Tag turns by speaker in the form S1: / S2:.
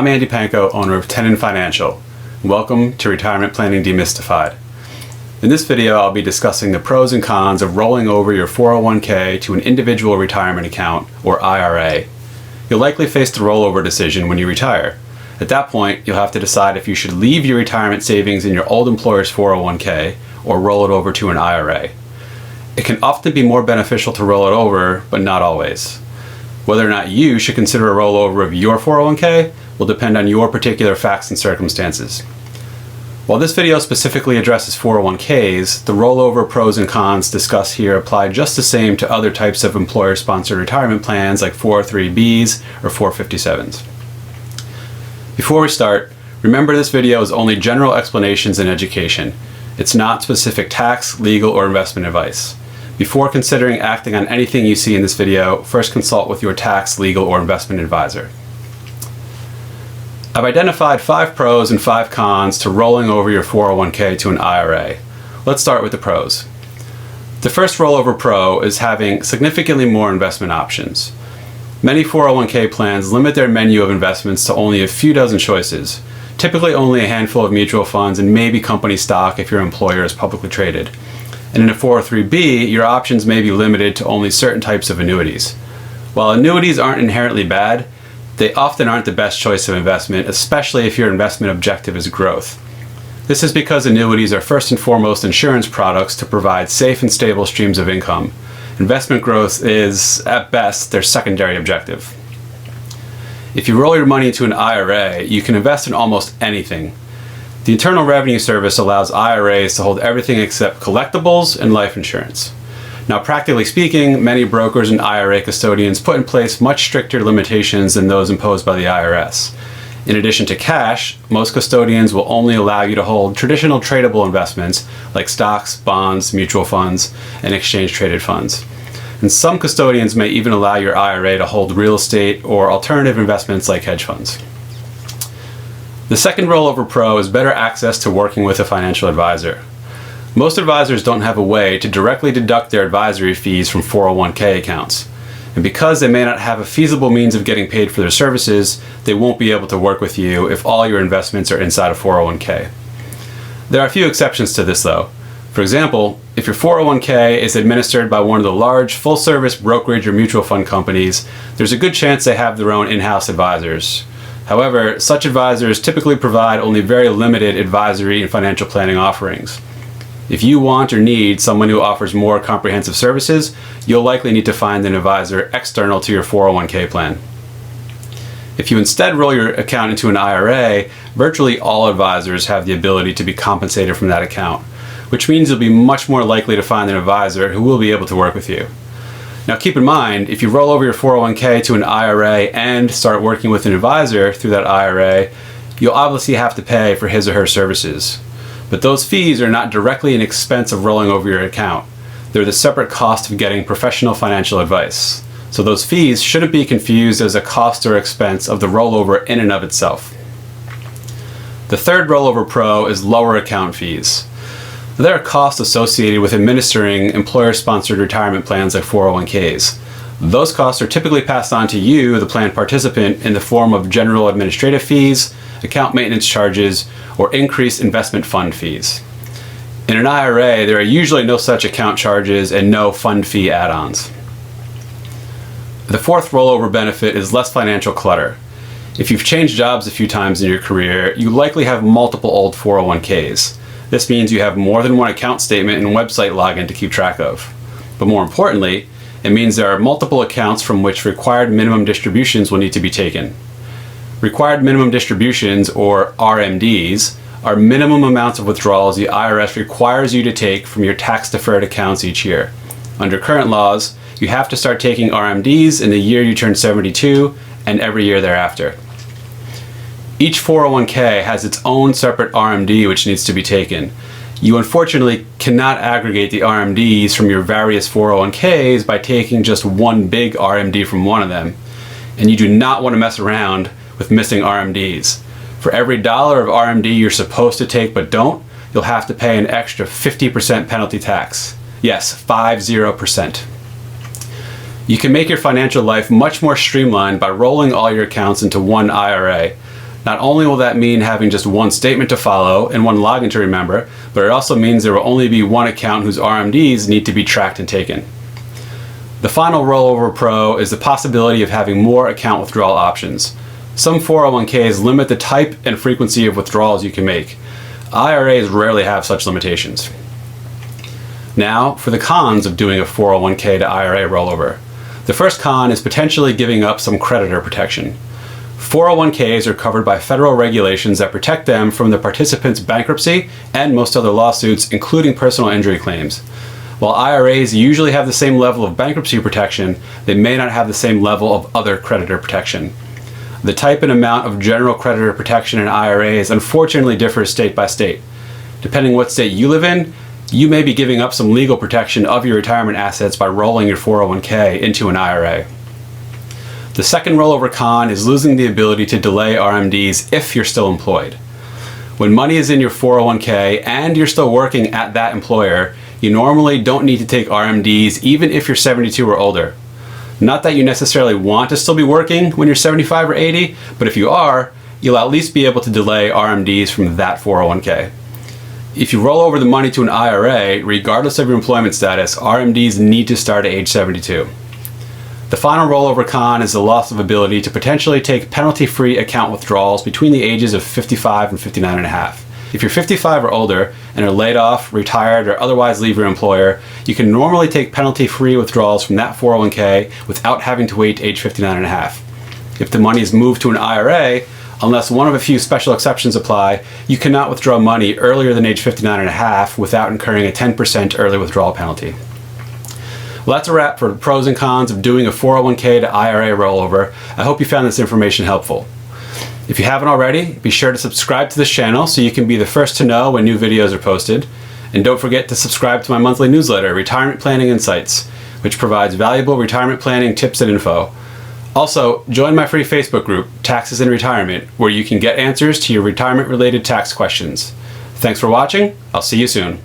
S1: I'm Andy Panko, owner of Tenon Financial. Welcome to Retirement Planning Demystified. In this video, I'll be discussing the pros and cons of rolling over your 401k to an individual retirement account, or IRA. You'll likely face the rollover decision when you retire. At that point, you'll have to decide if you should leave your retirement savings in your old employer's 401k or roll it over to an IRA. It can often be more beneficial to roll it over, but not always. Whether or not you should consider a rollover of your 401k will depend on your particular facts and circumstances. While this video specifically addresses 401ks, the rollover pros and cons discussed here apply just the same to other types of employer-sponsored retirement plans like 403bs or 457s. Before we start, remember this video is only general explanations and education. It's not specific tax, legal, or investment advice. Before considering acting on anything you see in this video, first consult with your tax, legal, or investment advisor. I've identified 5 pros and 5 cons to rolling over your 401k to an IRA. Let's start with the pros. The first rollover pro is having significantly more investment options. Many 401k plans limit their menu of investments to only a few dozen choices, typically only a handful of mutual funds and maybe company stock if your employer is publicly traded. And in a 403b, your options may be limited to only certain types of annuities. While annuities aren't inherently bad, they often aren't the best choice of investment, especially if your investment objective is growth. This is because annuities are first and foremost insurance products to provide safe and stable streams of income. Investment growth is, at best, their secondary objective. If you roll your money into an IRA, you can invest in almost anything. The Internal Revenue Service allows IRAs to hold everything except collectibles and life insurance. Now, practically speaking, many brokers and IRA custodians put in place much stricter limitations than those imposed by the IRS. In addition to cash, most custodians will only allow you to hold traditional tradable investments like stocks, bonds, mutual funds, and exchange-traded funds. And some custodians may even allow your IRA to hold real estate or alternative investments like hedge funds. The second rollover pro is better access to working with a financial advisor. Most advisors don't have a way to directly deduct their advisory fees from 401k accounts. And because they may not have a feasible means of getting paid for their services, they won't be able to work with you if all your investments are inside a 401k. There are a few exceptions to this though. For example, if your 401k is administered by one of the large full-service brokerage or mutual fund companies, there's a good chance they have their own in-house advisors. However, such advisors typically provide only very limited advisory and financial planning offerings. If you want or need someone who offers more comprehensive services, you'll likely need to find an advisor external to your 401k plan. If you instead roll your account into an IRA, virtually all advisors have the ability to be compensated from that account, which means you'll be much more likely to find an advisor who will be able to work with you. Now keep in mind, if you roll over your 401k to an IRA and start working with an advisor through that IRA, you'll obviously have to pay for his or her services. But those fees are not directly an expense of rolling over your account. They're the separate cost of getting professional financial advice. So those fees shouldn't be confused as a cost or expense of the rollover in and of itself. The third rollover pro is lower account fees. There are costs associated with administering employer-sponsored retirement plans like 401ks. Those costs are typically passed on to you, the plan participant, in the form of general administrative fees, account maintenance charges, or increased investment fund fees. In an IRA, there are usually no such account charges and no fund fee add-ons. The fourth rollover benefit is less financial clutter. If you've changed jobs a few times in your career, you likely have multiple old 401ks. This means you have more than one account statement and website login to keep track of. But more importantly, it means there are multiple accounts from which required minimum distributions will need to be taken. Required minimum distributions, or RMDs, are minimum amounts of withdrawals the IRS requires you to take from your tax-deferred accounts each year. Under current laws, you have to start taking RMDs in the year you turn 72 and every year thereafter. Each 401k has its own separate RMD which needs to be taken. You unfortunately cannot aggregate the RMDs from your various 401ks by taking just one big RMD from one of them. And you do not want to mess around with missing RMDs. For every dollar of RMD you're supposed to take but don't, you'll have to pay an extra 50% penalty tax. Yes, 50%. You can make your financial life much more streamlined by rolling all your accounts into one IRA. Not only will that mean having just one statement to follow and one login to remember, but it also means there will only be one account whose RMDs need to be tracked and taken. The final rollover pro is the possibility of having more account withdrawal options. Some 401ks limit the type and frequency of withdrawals you can make. IRAs rarely have such limitations. Now, for the cons of doing a 401k to IRA rollover. The first con is potentially giving up some creditor protection. 401ks are covered by federal regulations that protect them from the participant's bankruptcy and most other lawsuits, including personal injury claims. While IRAs usually have the same level of bankruptcy protection, they may not have the same level of other creditor protection. The type and amount of general creditor protection in IRAs unfortunately differs state by state. Depending what state you live in, you may be giving up some legal protection of your retirement assets by rolling your 401k into an IRA. The second rollover con is losing the ability to delay RMDs if you're still employed. When money is in your 401k and you're still working at that employer, you normally don't need to take RMDs even if you're 72 or older. Not that you necessarily want to still be working when you're 75 or 80, but if you are, you'll at least be able to delay RMDs from that 401k. If you roll over the money to an IRA, regardless of your employment status, RMDs need to start at age 72. The final rollover con is the loss of ability to potentially take penalty-free account withdrawals between the ages of 55 and 59 and a half. If you're 55 or older and are laid off, retired, or otherwise leave your employer, you can normally take penalty-free withdrawals from that 401k without having to wait to age 59 and a half. If the money is moved to an IRA, unless one of a few special exceptions apply, you cannot withdraw money earlier than age 59 and a half without incurring a 10% early withdrawal penalty. Well, that's a wrap for the pros and cons of doing a 401k to IRA rollover. I hope you found this information helpful. If you haven't already, be sure to subscribe to this channel so you can be the first to know when new videos are posted. And don't forget to subscribe to my monthly newsletter, Retirement Planning Insights, which provides valuable retirement planning tips and info. Also, join my free Facebook group, Taxes in Retirement, where you can get answers to your retirement-related tax questions. Thanks for watching. I'll see you soon.